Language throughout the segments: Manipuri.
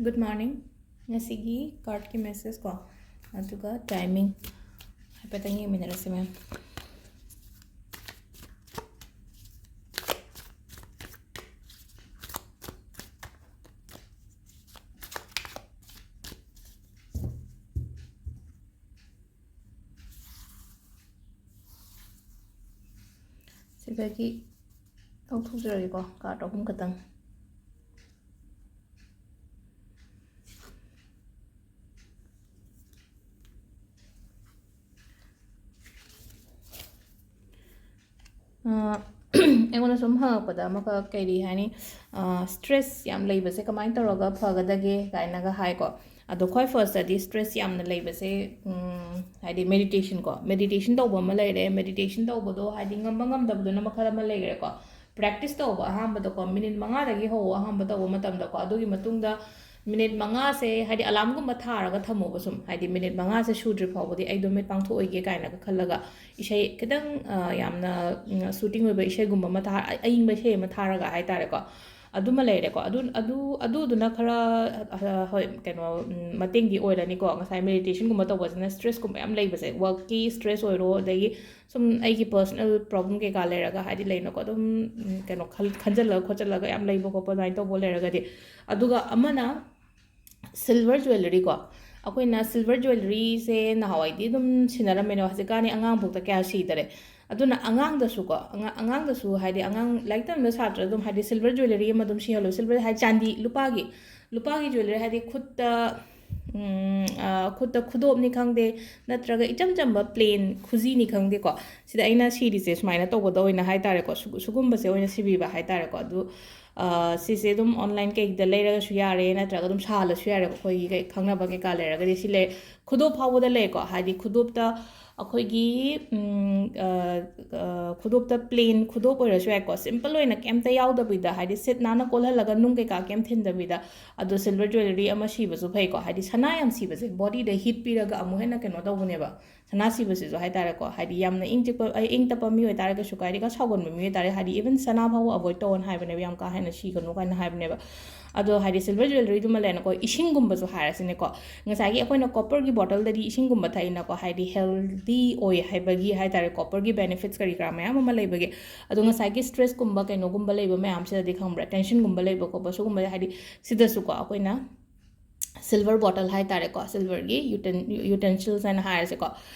Good morning. Ngasigi card ki message ko. Aduga timing. Hapatangi minarasi ma'am. Sibagi tauthujragi ko card ahum katang. ꯑꯩꯉꯣꯟꯗ ꯁꯨꯝ ꯍꯪꯉꯛꯄꯗ ꯑꯃꯈꯛ ꯀꯩꯔꯤ ꯍꯥꯏꯅꯤ ꯁ꯭ꯇ꯭ꯔꯦꯁ ꯌꯥꯝ ꯂꯩꯕꯁꯦ ꯀꯃꯥꯏꯅ ꯇꯧꯔꯒ ꯐꯒꯗꯒꯦ ꯀꯥꯏꯅꯒ ꯍꯥꯏꯀꯣ ꯑꯗꯣ ꯈ꯭ꯋꯥꯏ ꯐꯥꯔꯁꯇꯗꯤ ꯁ꯭ꯇ꯭ꯔꯦꯁ ꯌꯥꯝꯅ ꯂꯩꯕꯁꯦ ꯍꯥꯏꯗꯤ ꯃꯦꯗꯤꯇꯦꯁꯟ ꯇꯧꯕ ꯑꯃ ꯂꯩꯔꯦ ꯃꯦꯗꯤꯇꯦꯁꯟ ꯇꯧꯕꯗꯣ ꯍꯥꯏꯗꯤ ꯉꯝꯕ ꯉꯝꯗꯕꯗꯨꯅ ꯃꯈꯜ ꯑꯃ ꯂꯩꯈ꯭ꯔꯦꯀꯣ ꯄ꯭ꯔꯦꯛꯇꯤꯁ ꯇꯧꯕ ꯑꯍꯥꯟꯕꯗꯀꯣ ꯃꯤꯅꯤꯠ 5ꯗꯒꯤ ꯍꯧꯕ ꯑꯍꯥꯟꯕ ꯇꯧꯕ ꯃꯇꯝꯗꯀꯣ ꯑꯗꯨꯒꯤ ꯃꯇꯨꯡꯗ ꯃꯤꯅꯤꯠ 5ꯁꯦ ꯍꯥꯏꯗꯤ ꯑꯂꯥꯝꯒꯨꯝꯕ ꯊꯥꯔꯒ ꯊꯝꯃꯣꯕ ꯁꯨꯝ ꯍꯥꯏꯗꯤ ꯃꯤꯅꯤꯠ 5ꯁꯦ ꯁꯨꯗ꯭ꯔꯤ ꯐꯥꯎꯕꯗꯤ ꯑꯩꯗꯣ ꯃꯤꯠ ꯄꯥꯡꯊꯣꯛꯑꯣꯏꯒꯦ ꯀꯥꯏꯅꯒ ꯈꯜꯂꯒ ꯏꯁꯩ ꯈꯤꯇꯪ ꯌꯥꯝꯅ ꯁꯨꯇꯤꯡ ꯑꯣꯏꯕ ꯏꯁꯩꯒꯨꯝꯕ ꯑꯃ ꯑꯏꯪꯕ ꯏꯁꯩ ꯑꯃ ꯊꯥꯔꯒ ꯍꯥꯏꯇꯥꯔꯦꯀꯣ ꯑꯗꯨꯃ ꯂꯩꯔꯦꯀꯣ ꯑꯗꯨꯗꯨꯅ ꯈꯔ ꯍꯣꯏ ꯀꯩꯅꯣ ꯃꯇꯦꯡꯗꯤ ꯑꯣꯏꯔꯅꯤꯀꯣ ꯉꯁꯥꯏ ꯃꯦꯗꯤꯇꯦꯁꯟꯒꯨꯝꯕ ꯇꯧꯕꯁꯤꯅ ꯁ꯭ꯇ꯭ꯔꯦꯁꯀꯨꯝꯕ ꯌꯥꯝ ꯂꯩꯕꯁꯦ ꯋꯔꯛꯀꯤ ꯁ꯭ꯇ꯭ꯔꯦꯁ ꯑꯣꯏꯔꯣ ꯑꯗꯒꯤ ꯁꯨꯝ ꯑꯩꯒꯤ ꯄꯔꯁꯣꯅꯦꯜ ꯄ꯭ꯔꯣꯕ꯭ꯂꯦꯝ ꯀꯩꯀꯥ ꯂꯩꯔꯒ ꯍꯥꯏꯗꯤ ꯂꯩꯅꯀꯣ ꯑꯗꯨꯝ ꯀꯩꯅꯣ ꯈꯟꯖꯜꯂꯒ ꯈꯣꯠꯆꯜꯂꯒ ꯌꯥꯝ ꯂꯩꯕ ꯈꯣꯠꯄ ꯑꯗꯨꯃꯥꯏꯅ ꯇꯧꯕ ꯂꯩꯔꯒꯗꯤ ꯑꯗꯨꯒ ꯑꯃꯅ ꯁꯤꯜꯚꯔ ꯖ꯭ꯋꯦꯂꯔꯤ ꯀꯣ ꯑꯩꯈꯣꯏꯅ ꯁꯤꯜꯚꯔ ꯖ꯭ꯋꯦꯂꯔꯤꯁꯦ ꯅꯍꯥꯟꯋꯥꯏꯗꯤ ꯑꯗꯨꯝ ꯁꯤꯟꯅꯔꯝꯃꯦꯅꯦ ꯍꯧꯖꯤꯛꯀꯥꯟꯗꯤ ꯑꯉꯥꯡꯐꯥꯎꯗ ꯀꯌꯥ ꯁꯤꯗꯔꯦ ꯑꯗꯨꯅ ꯑꯉꯥꯡꯗꯁꯨꯀꯣ ꯑꯉꯥꯡꯗꯁꯨ ꯍꯥꯏꯗꯤ ꯑꯉꯥꯡ ꯂꯥꯏꯔꯤꯛ ꯇꯝꯕ ꯁꯥꯇ꯭ꯔ ꯑꯗꯨꯝ ꯍꯥꯏꯗꯤ ꯁꯤꯜꯚꯔ ꯖ꯭ꯋꯦꯂꯔꯤ ꯑꯃ ꯑꯗꯨꯝ ꯁꯤꯍꯜꯂꯣ ꯁꯤꯜꯚꯔ ꯍꯥꯏꯗꯤ ꯆꯥꯟꯗꯤ ꯂꯨꯄꯥꯒꯤ ꯖ꯭ꯋꯦꯂꯔꯤ ꯍꯥꯏꯗꯤ ꯈꯨꯠꯇ ꯈꯨꯗꯣꯞꯅꯤ ꯈꯪꯗꯦ ꯅꯠꯇ꯭ꯔꯒ ꯏꯆꯝ ꯆꯝꯕ ꯄ꯭ꯂꯦꯟ ꯈꯨꯖꯤꯅꯤ ꯈꯪꯗꯦꯀꯣ ꯁꯤꯗ ꯑꯩꯅ ꯁꯤꯔꯤꯁꯦ ꯁꯨꯃꯥꯏꯅ ꯇꯧꯕꯗ ꯑꯣꯏꯅ ꯍꯥꯏꯇꯥꯔꯦꯀꯣ ꯁꯨꯒꯨꯝꯕꯁꯦ ꯑꯣꯏꯅ ꯁꯤꯕꯤꯕ ꯍꯥꯏꯇꯥꯔꯦꯀꯣ ꯑꯗꯨ ꯁꯤꯁꯦ ꯑꯗꯨꯝ ꯑꯣꯟꯂꯥꯏꯟ ꯀꯩꯗ ꯂꯩꯔꯒꯁꯨ ꯌꯥꯔꯦ ꯅꯠꯇ꯭ꯔꯒ ꯑꯗꯨꯝ ꯁꯥꯍꯜꯂꯁꯨ ꯌꯥꯔꯦ ꯑꯩꯈꯣꯏꯒꯤ ꯈꯪꯅꯕ ꯀꯩꯀꯥ ꯂꯩꯔꯒꯗꯤ ꯁꯤ ꯂꯩ ꯈꯨꯗꯣꯞ ꯐꯥꯎꯕꯗ ꯂꯩꯀꯣ ꯍꯥꯏꯗꯤ ꯈꯨꯗꯣꯞꯇ ꯑꯩꯈꯣꯏꯒꯤ ꯈꯨꯗꯣꯞꯇ ꯄ꯭ꯂꯦꯟ ꯈꯨꯗꯣꯞ ꯑꯣꯏꯔꯁꯨ ꯌꯥꯏꯀꯣ ꯁꯤꯝꯄꯜ ꯑꯣꯏꯅ ꯀꯩꯝꯇ ꯌꯥꯎꯗꯕꯤꯗ ꯍꯥꯏꯗꯤ ꯁꯤꯠ ꯅꯥꯟꯅ ꯀꯣꯜꯍꯜꯂꯒ ꯅꯨꯡ ꯀꯩꯀꯥ ꯀꯩꯝ ꯊꯤꯟꯗꯕꯤꯗ ꯑꯗꯣ ꯁꯤꯜꯚꯔ ꯖ꯭ꯋꯦꯂꯔꯤ ꯑꯃ ꯁꯤꯕꯁꯨ ꯐꯩꯀꯣ ꯍꯥꯏꯗꯤ ꯁꯅꯥ ꯌꯥꯝ ꯁꯤꯕꯁꯦ ꯕꯣꯗꯤꯗ ꯍꯤꯠ ꯄꯤꯔꯒ ꯑꯃꯨꯛ ꯍꯦꯟꯅ ꯀꯩꯅꯣ ꯇꯧꯕꯅꯦꯕ ꯁꯅꯥ ꯁꯤꯕꯁꯤꯁꯨ ꯍꯥꯏꯇꯥꯔꯦꯀꯣ ꯍꯥꯏꯗꯤ ꯌꯥꯝꯅ ꯏꯪ ꯇꯞꯄ ꯃꯤ ꯑꯣꯏꯇꯥꯔꯒꯁꯨ ꯀꯥꯏꯗꯒ ꯁꯥꯎꯒꯟꯕ ꯃꯤ ꯑꯣꯏꯇꯥꯔꯦ ꯍꯥꯏꯗꯤ ꯏꯚꯟ ꯁꯅꯥ ꯐꯥꯎꯕ ꯑꯚꯣꯏꯗ ꯇꯧꯑꯣꯅ ꯍꯥꯏꯕꯅꯦꯕ ꯌꯥꯝ ꯀꯥ ꯍꯦꯟꯅ ꯁꯤꯒꯅꯨ ꯀꯥꯏꯅ ꯍꯥꯏꯕꯅꯦꯕ ꯑꯗꯣ ꯍꯥꯏꯗꯤ ꯁꯤꯜꯚꯔ ꯖ꯭ꯋꯦꯂꯔꯤꯗꯨꯃ ꯂꯩꯅꯀꯣ ꯏꯁꯤꯡꯒꯨꯝꯕꯁꯨ ꯍꯥꯏꯔꯁꯤꯅꯦꯀꯣ ꯉꯁꯥꯏꯒꯤ ꯑꯩꯈꯣꯏꯅ ꯀꯣꯄꯔꯒꯤ ꯕꯣꯇꯜꯗꯗꯤ ꯏꯁꯤꯡꯒꯨꯝꯕ ꯊꯛꯏꯅꯀꯣ ꯍꯥꯏꯗꯤ ꯍꯦꯜꯗꯤ ꯑꯣꯏ ꯍꯥꯏꯕꯒꯤ ꯍꯥꯏꯇꯥꯔꯦ ꯀꯣꯄꯔꯒꯤ ꯕꯦꯅꯤꯐꯤꯠꯁ ꯀꯔꯤ ꯀꯔꯥ ꯃꯌꯥꯝ ꯑꯃ ꯂꯩꯕꯒꯤ ꯑꯗꯣ ꯉꯁꯥꯏꯒꯤ ꯁ꯭ꯇ꯭ꯔꯦꯁꯀꯨꯝꯕ ꯀꯩꯅꯣꯒꯨꯝꯕ ꯂꯩꯕ ꯃꯌꯥꯝꯁꯤꯗꯗꯤ ꯈꯪꯕ꯭ꯔꯥ ꯇꯦꯟꯁꯟꯒꯨꯝꯕ ꯂꯩꯕ ꯈꯣꯠꯄ ꯁꯤꯒꯨꯝꯕ ꯍꯥꯏꯗꯤ ꯁꯤꯗꯁꯨꯀꯣ ꯑꯩꯈꯣꯏꯅ ꯁꯤꯜꯚꯔ ꯕꯣꯇꯜ ꯍꯥꯏꯇꯥꯔꯦꯀꯣ ꯁꯤꯜꯚꯔꯒꯤ ꯌꯨꯇꯦꯟꯁꯤꯜꯁ ꯍꯥꯏꯅ ꯍꯥꯏꯔꯁꯦꯀꯣ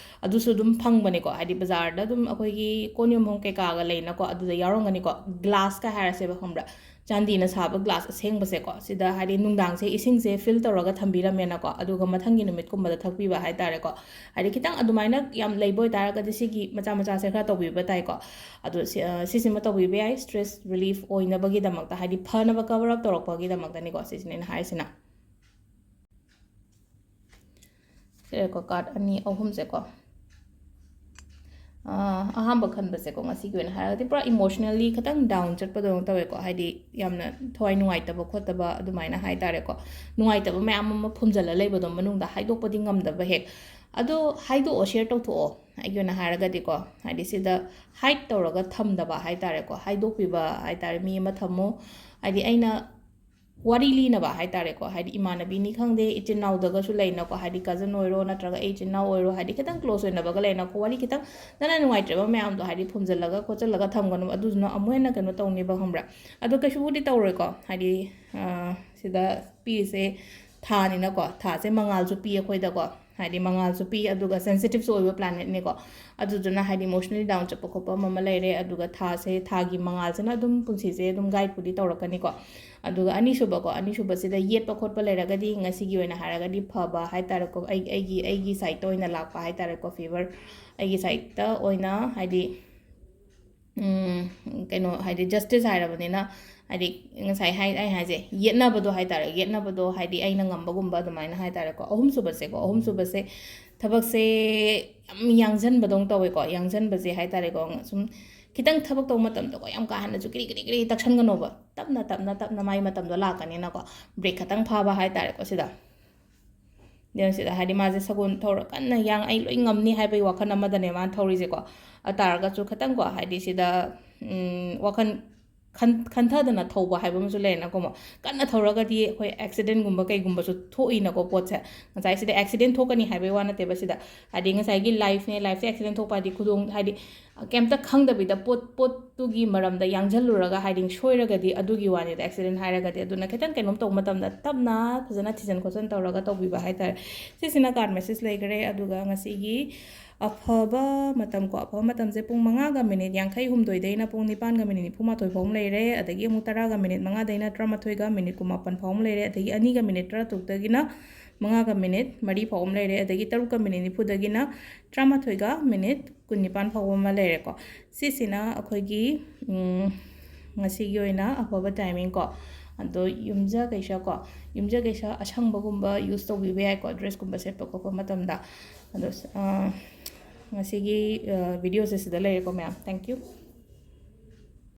ꯑꯗꯨꯁꯨ ꯑꯗꯨꯝ ꯐꯪꯕꯅꯦꯀꯣ ꯍꯥꯏꯗꯤ ꯕꯖꯥꯔꯗ ꯑꯗꯨꯝ ꯑꯩꯈꯣꯏꯒꯤ ꯀꯣꯟ ꯌꯣꯟꯐꯝ ꯀꯩꯀꯥꯒ ꯂꯩꯅꯀꯣ ꯑꯗꯨꯗ ꯌꯥꯎꯔꯝꯒꯅꯤꯀꯣ ꯒ꯭ꯂꯥꯁꯀ ꯍꯥꯏꯔꯁꯦꯕ ꯈꯪꯕ꯭ꯔꯥ ꯆꯥꯟꯗꯤꯅ ꯁꯥꯕ ꯒ꯭ꯂꯥꯁ ꯑꯁꯦꯡꯕꯁꯦꯀꯣ ꯁꯤꯗ ꯍꯥꯏꯗꯤ ꯅꯨꯡꯗꯥꯡꯁꯦ ꯏꯁꯤꯡꯁꯦ ꯐꯤꯜ ꯇꯧꯔꯒ ꯊꯝꯕꯤꯔꯝꯃꯦꯅꯀꯣ ꯑꯗꯨꯒ ꯃꯊꯪꯒꯤ ꯅꯨꯃꯤꯠꯀꯨꯝꯕꯗ ꯊꯛꯄꯤꯕ ꯍꯥꯏꯇꯥꯔꯦꯀꯣ ꯍꯥꯏꯗꯤ ꯈꯤꯇꯪ ꯑꯗꯨꯃꯥꯏꯅ ꯌꯥꯝ ꯂꯩꯕ ꯑꯣꯏꯇꯥꯔꯒꯗꯤ ꯁꯤꯒꯤ ꯃꯆꯥꯁꯦ ꯈꯔ ꯇꯧꯕꯤꯕ ꯇꯥꯏꯀꯣ ꯑꯗꯣ ꯁꯤꯁꯤꯃ ꯇꯧꯕꯤꯕ ꯌꯥꯏ ꯁ꯭ꯇ꯭ꯔꯦꯁ ꯔꯤꯂꯤꯐ ꯑꯣꯏꯅꯕꯒꯤꯗꯃꯛꯇ ꯍꯥꯏꯗꯤ ꯐꯅꯕ ꯀꯕꯔ ꯑꯞ ꯇꯧꯔꯛꯄꯒꯤꯗꯃꯛꯇꯅꯤꯀꯣ ꯁꯤꯁꯤꯅ ꯑꯩꯅ ꯍꯥꯏꯔꯤꯁꯤꯅ ꯁꯤꯔꯦꯀꯣ ꯀꯥꯔꯠ ꯑꯅꯤ ꯑꯍꯨꯝꯁꯦꯀꯣ ꯑꯍꯥꯟꯕ ꯈꯟꯕꯁꯦꯀꯣ ꯉꯁꯤꯒꯤ ꯑꯣꯏꯅ ꯍꯥꯏꯔꯒꯗꯤ ꯄꯨꯔꯥ ꯏꯃꯣꯁꯅꯦꯜꯂꯤ ꯈꯤꯇꯪ ꯗꯥꯎꯟ ꯆꯠꯄꯗꯧꯅ ꯇꯧꯋꯦꯀꯣ ꯍꯥꯏꯗꯤ ꯌꯥꯝꯅ ꯊꯋꯥꯏ ꯅꯨꯡꯉꯥꯏꯇꯕ ꯈꯣꯠꯇꯕ ꯑꯗꯨꯃꯥꯏꯅ ꯍꯥꯏꯇꯥꯔꯦꯀꯣ ꯅꯨꯡꯉꯥꯏꯇꯕ ꯃꯌꯥꯝ ꯑꯃ ꯐꯨꯝꯖꯜꯂ ꯂꯩꯕꯗꯣ ꯃꯅꯨꯡꯗ ꯍꯥꯏꯗꯣꯛꯄꯗꯤ ꯉꯝꯗꯕ ꯍꯦꯛ ꯑꯗꯣ ꯍꯥꯏꯗꯣꯛꯑꯣ ꯁꯦꯌꯔ ꯇꯧꯊꯣꯛꯑꯣ ꯑꯩꯒꯤ ꯑꯣꯏꯅ ꯍꯥꯏꯔꯒꯗꯤꯀꯣ ꯍꯥꯏꯗꯤ ꯁꯤꯗ ꯍꯥꯏꯠ ꯇꯧꯔꯒ ꯊꯝꯗꯕ ꯍꯥꯏꯇꯥꯔꯦꯀꯣ ꯍꯥꯏꯗꯣꯛꯄꯤꯕ ꯍꯥꯏꯇꯥꯔꯦ ꯃꯤ ꯑꯃ ꯊꯝꯃꯣ ꯍꯥꯏꯗꯤ ꯑꯩꯅ ꯋꯥꯔꯤ ꯂꯤꯅꯕ ꯍꯥꯏꯇꯥꯔꯦꯀꯣ ꯍꯥꯏꯗꯤ ꯏꯃꯥꯟꯅꯕꯤꯅꯤ ꯈꯪꯗꯦ ꯏꯆꯤꯟ ꯏꯅꯥꯎꯗꯒꯁꯨ ꯂꯩꯅꯀꯣ ꯍꯥꯏꯗꯤ ꯀꯖꯟ ꯑꯣꯏꯔꯣ ꯅꯠꯇ꯭ꯔꯒ ꯑꯩ ꯏꯆꯤꯟ ꯏꯅꯥꯎ ꯑꯣꯏꯔꯣ ꯍꯥꯏꯗꯤ ꯈꯤꯇꯪ ꯀ꯭ꯂꯣꯁ ꯑꯣꯏꯅꯕꯒ ꯂꯩꯅꯀꯣ ꯋꯥꯔꯤ ꯈꯤꯇꯪ ꯅꯪꯅ ꯅꯨꯡꯉꯥꯏꯇ꯭ꯔꯕ ꯃꯌꯥꯝꯗꯣ ꯍꯥꯏꯗꯤ ꯐꯨꯝꯖꯤꯜꯂꯒ ꯈꯣꯠꯆꯜꯂꯒ ꯊꯝꯒꯅꯨ ꯑꯗꯨꯗꯨꯅ ꯑꯃꯨꯛ ꯍꯦꯟꯅ ꯀꯩꯅꯣ ꯇꯧꯅꯦꯕ ꯈꯪꯕ꯭ꯔꯥ ꯑꯗꯣ ꯀꯩꯁꯨꯕꯨꯗꯤ ꯇꯧꯔꯣꯏꯀꯣ ꯍꯥꯏꯗꯤ ꯁꯤꯗ ꯄꯤꯔꯤꯁꯦ ꯊꯥꯅꯤꯅꯀꯣ ꯊꯥꯁꯦ ꯃꯉꯥꯜꯁꯨ ꯄꯤ ꯑꯩꯈꯣꯏꯗꯀꯣ ꯍꯥꯏꯗꯤ ꯃꯉꯥꯜꯁꯨ ꯄꯤ ꯑꯗꯨꯒ ꯁꯦꯟꯁꯤꯇꯤꯞꯁꯨ ꯑꯣꯏꯕ ꯄ꯭ꯂꯥꯅꯦꯠꯅꯤꯀꯣ ꯑꯗꯨꯗꯨꯅ ꯍꯥꯏꯗꯤ ꯏꯃꯣꯁꯅꯦꯜꯂꯤ ꯗꯥꯎꯟ ꯆꯠꯄ ꯈꯣꯠꯄ ꯑꯃ ꯂꯩꯔꯦ ꯑꯗꯨꯒ ꯊꯥꯒꯤ ꯃꯉꯥꯜꯁꯤꯅ ꯑꯗꯨꯝ ꯄꯨꯟꯁꯤꯁꯦ ꯑꯗꯨꯝ ꯒꯥꯏꯗꯄꯨꯗꯤ ꯇꯧꯔꯛꯀꯅꯤꯀꯣ ꯑꯗꯨꯒ ꯑꯅꯤꯁꯨꯕꯁꯤꯗ ꯌꯦꯠꯄ ꯈꯣꯠꯄ ꯂꯩꯔꯒꯗꯤ ꯉꯁꯤꯒꯤ ꯑꯣꯏꯅ ꯍꯥꯏꯔꯒꯗꯤ ꯐꯕ ꯍꯥꯏꯇꯥꯔꯦꯀꯣ ꯑꯩꯒꯤ ꯁꯥꯏꯠꯇ ꯑꯣꯏꯅ ꯂꯥꯛꯄ ꯍꯥꯏꯇꯥꯔꯦꯀꯣ ꯐꯤꯚꯔ ꯑꯩꯒꯤ ꯁꯥꯏꯠꯇ ꯑꯣꯏꯅ ꯍꯥꯏꯗꯤ ꯀꯩꯅꯣ ꯍꯥꯏꯗꯤ ꯖꯁꯇꯤꯁ ꯍꯥꯏꯔꯕꯅꯤꯅ ꯍꯥꯏꯗꯤ ꯉꯁꯥꯏ ꯑꯩ ꯍꯥꯏꯁꯦ ꯌꯦꯠꯅꯕꯗꯣ ꯍꯥꯏꯇꯥꯔꯦ ꯌꯦꯠꯅꯕꯗꯣ ꯍꯥꯏꯗꯤ ꯑꯩꯅ ꯉꯝꯕꯒꯨꯝꯕ ꯑꯗꯨꯃꯥꯏꯅ ꯍꯥꯏꯇꯥꯔꯦꯀꯣ ꯑꯍꯨꯝꯁꯨꯕꯁꯦ ꯊꯕꯛꯁꯦ ꯌꯥꯝ ꯌꯥꯡꯁꯤꯟꯕꯗꯧꯅ ꯇꯧꯋꯦꯀꯣ ꯌꯥꯡꯁꯤꯟꯕꯁꯦ ꯍꯥꯏꯇꯥꯔꯦꯀꯣ ꯁꯨꯝ ꯈꯤꯇꯪ ꯊꯕꯛ ꯇꯧꯕ ꯃꯇꯝꯗꯀꯣ ꯌꯥꯝ ꯀꯥ ꯍꯦꯟꯅꯁꯨ ꯀꯤꯔꯤ ꯇꯛꯁꯟꯒꯅꯣꯕ ꯇꯞꯅ ꯃꯥꯏ ꯃꯇꯝꯗꯣ ꯂꯥꯛꯀꯅꯤꯅꯀꯣ ꯕ꯭ꯔꯦꯛ ꯈꯇꯪ ꯐꯥꯕ ꯍꯥꯏꯇꯥꯔꯦꯀꯣ ꯁꯤꯗ ꯍꯥꯏꯗꯤ ꯃꯥꯁꯦ ꯁꯒꯣꯜ ꯊꯧꯔ ꯀꯟꯅ ꯑꯩ ꯂꯣꯏ ꯉꯝꯅꯤ ꯍꯥꯏꯕꯒꯤ ꯋꯥꯈꯜ ꯑꯃꯗꯅꯦ ꯃꯥꯅ ꯊꯧꯔꯤꯁꯦꯀꯣ ꯇꯥꯔꯒꯁꯨ ꯈꯤꯇꯪꯀꯣ ꯍꯥꯏꯗꯤ ꯁꯤꯗ ꯋꯥꯈꯜ ꯈꯟꯊꯗꯅ ꯊꯧꯕ ꯍꯥꯏꯕ ꯑꯃꯁꯨ ꯂꯩꯔꯦꯅꯀꯣ ꯀꯟꯅ ꯊꯧꯔꯒꯗꯤ ꯑꯩꯈꯣꯏ ꯑꯦꯛꯁꯤꯗꯦꯟꯒꯨꯝꯕ ꯀꯩꯒꯨꯝꯕꯁꯨ ꯊꯣꯛꯏꯅꯀꯣ ꯄꯣꯠꯁꯦ ꯉꯁꯥꯏ ꯁꯤꯗ ꯑꯦꯛꯁꯤꯗꯦꯟ ꯊꯣꯛꯀꯅꯤ ꯍꯥꯏꯕꯩ ꯋꯥ ꯅꯠꯇꯦꯕ ꯁꯤꯗ ꯍꯥꯏꯗꯤ ꯉꯁꯥꯏꯒꯤ ꯂꯥꯏꯐꯇ ꯑꯦꯛꯁꯤꯗꯦꯟ ꯊꯣꯛꯄ ꯍꯥꯏꯗꯤ ꯍꯥꯏꯗꯤ ꯀꯩꯝꯇ ꯈꯪꯗꯕꯤꯗ ꯄꯣꯠꯇꯨꯒꯤ ꯃꯔꯝꯗ ꯌꯥꯡꯁꯤꯜꯂꯨꯔꯒ ꯍꯥꯏꯗꯤ ꯁꯣꯏꯔꯒꯗꯤ ꯑꯗꯨꯒꯤ ꯋꯥꯅꯤꯗ ꯑꯦꯛꯁꯤꯗꯦꯟ ꯍꯥꯏꯔꯒꯗꯤ ꯑꯗꯨꯅ ꯈꯤꯇꯪ ꯀꯩꯅꯣꯝ ꯇꯧꯕ ꯃꯇꯝꯗ ꯇꯞꯅ ꯐꯖꯅ ꯊꯤꯖꯟ ꯈꯣꯠꯆꯟ ꯇꯧꯔꯒ ꯇꯧꯕꯤꯕ ꯍꯥꯏꯇꯥꯔꯦ ꯁꯤꯁꯤꯅ ꯀꯥꯔꯗ ꯃꯦꯁꯦꯖ ꯂꯩꯈꯔꯦ ꯑꯗꯨꯒ ꯉꯁꯤꯒꯤ ꯑꯐꯕ ꯃꯇꯝ ꯑꯐꯕ ꯃꯇꯝꯁꯦ ꯄꯨꯡ 5ꯒ ꯃꯤꯅꯤꯠ 52ꯗꯩꯅ ꯄꯨꯡ 9ꯒ ꯃꯤꯅꯤꯠ 34 ꯐꯥꯎ ꯑꯃ ꯂꯩꯔꯦ ꯑꯗꯒꯤ ꯑꯃꯨꯛ 10ꯒ ꯃꯤꯅꯤꯠ 5ꯗꯩꯅ 13ꯒ ꯃꯤꯅꯤꯠ 18 ꯐꯥꯎ ꯑꯃ ꯂꯩꯔꯦ ꯑꯗꯒꯤ 2ꯒ ꯃꯤꯅꯤꯠ 16ꯗꯒꯤꯅ 5ꯒ ꯃꯤꯅꯤꯠ 4 ꯐꯥꯎ ꯑꯃ ꯂꯩꯔꯦ ꯑꯗꯒꯤ 3ꯒ ꯃꯤꯅꯤꯠ 90ꯗꯒꯤꯅ 13ꯒ ꯃꯤꯅꯤꯠ 19 ꯐꯥꯎꯕ ꯑꯃ ꯂꯩꯔꯦꯀꯣ ꯁꯤꯁꯤꯅ ꯑꯩꯈꯣꯏꯒꯤ ꯉꯁꯤꯒꯤ ꯑꯣꯏꯅ ꯑꯐꯕ ꯇꯥꯏꯃꯤꯡ ꯀꯣ ꯑꯗꯣ ꯌꯨꯝꯖ ꯀꯩꯁꯥ ꯑꯁꯪꯕꯒꯨꯝꯕ ꯌꯨꯁ ꯇꯧꯕꯤꯕ ꯌꯥꯏꯀꯣ ꯗ꯭ꯔꯦꯁꯀꯨꯝꯕ ꯁꯦꯠꯄ ꯈꯣꯠꯄ ꯃꯇꯝꯗ ꯑꯗꯣ ꯉꯁꯤꯒꯤ ꯚꯤꯗꯤꯑꯣꯁꯦ ꯁꯤꯗ ꯂꯩꯔꯦꯀꯣ ꯃꯌꯥꯝ ꯊꯦꯡꯛ ꯌꯨ